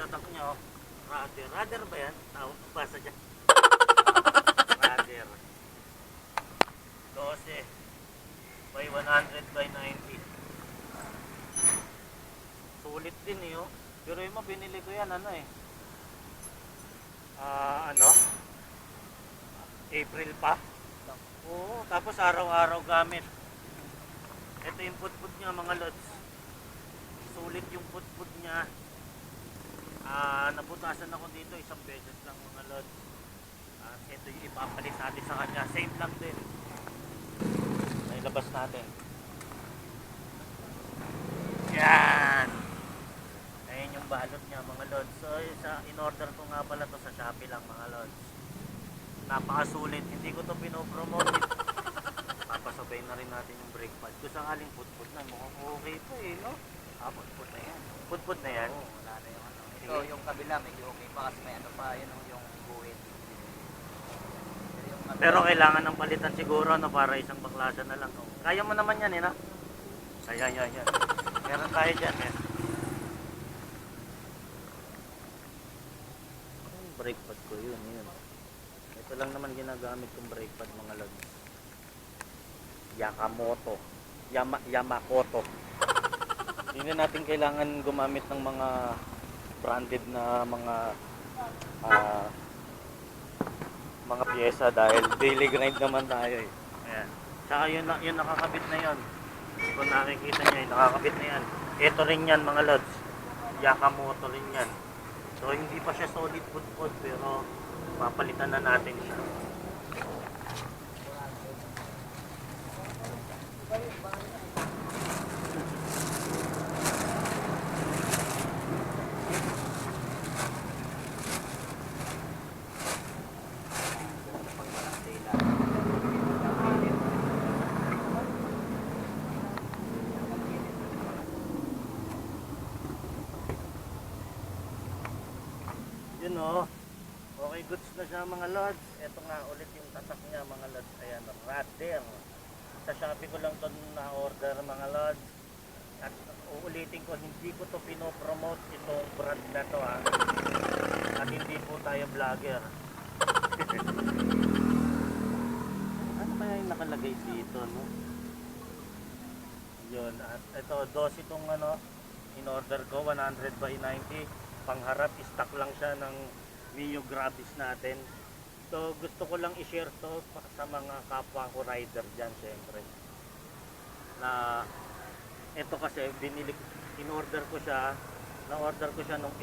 tatak niya, oh. Radar ba yan? Tawag basa dyan. Radar. 12 by 100 by 90. Sulit din eh, oh. Pero yung mo, binili ko yan, ano eh. Ano? April pa. Oo, tapos araw-araw gamit. Ito yung putput niya, mga lods. Sulit yung putput niya. Nabutasan ako dito isang beses lang, mga lods. Ito yung ipapalit natin sa kanya. Same lang din. Nailabas natin. Yan. Ayan yung balot niya, mga lods. So, in-order ko nga pala to sa Shopee lang, mga lods. Napakasulit. Hindi ko to pinopromote. Papasabay na rin natin yung brake pad. Kung sakaling putput na, mukhang okay pa eh, no? Putput na yan. Putput na yan? Oo, wala na yung ano. Ito Sige. yung kabila, medyo okay pa kasi may ano pa, yun yung buhit. Pero kailangan ng palitan siguro, no? Para isang baklasan na lang. No? Kaya mo naman yan, eh, no? Yan. Meron tayo dyan, eh. Yung brake pad ko, yun. Ito lang naman ginagamit kong brake pad, mga lods. Yamamoto. Hindi na natin kailangan gumamit ng mga branded na mga pyesa dahil daily grind naman tayo eh. Ayan. Saka yun nakakabit na yun. Kung nakikita nyo, nakakabit na yan. Ito rin yan, mga lods. Yamamoto rin yan. So hindi pa siya solid putput pero papalitan na natin siya. Yun oh. Okay, goods na siya, mga lods. Ito nga ulit yung tatak niya, mga lods. Ayan, Radar. Sa Shopee ko lang to na-order, mga lods. At uulitin ko, hindi ko to pinopromote itong brand na to, ha. At hindi po tayo vlogger. Ano kaya yung nakalagay dito, no? Yun, at ito, dos itong ano, in-order ko, 100 by 90. Pangharap, stock lang siya ng Mio Gravis natin. So gusto ko lang i-share to sa mga kapwa ko rider dyan, syempre. Na ito kasi in-order ko siya, na-order ko siya nung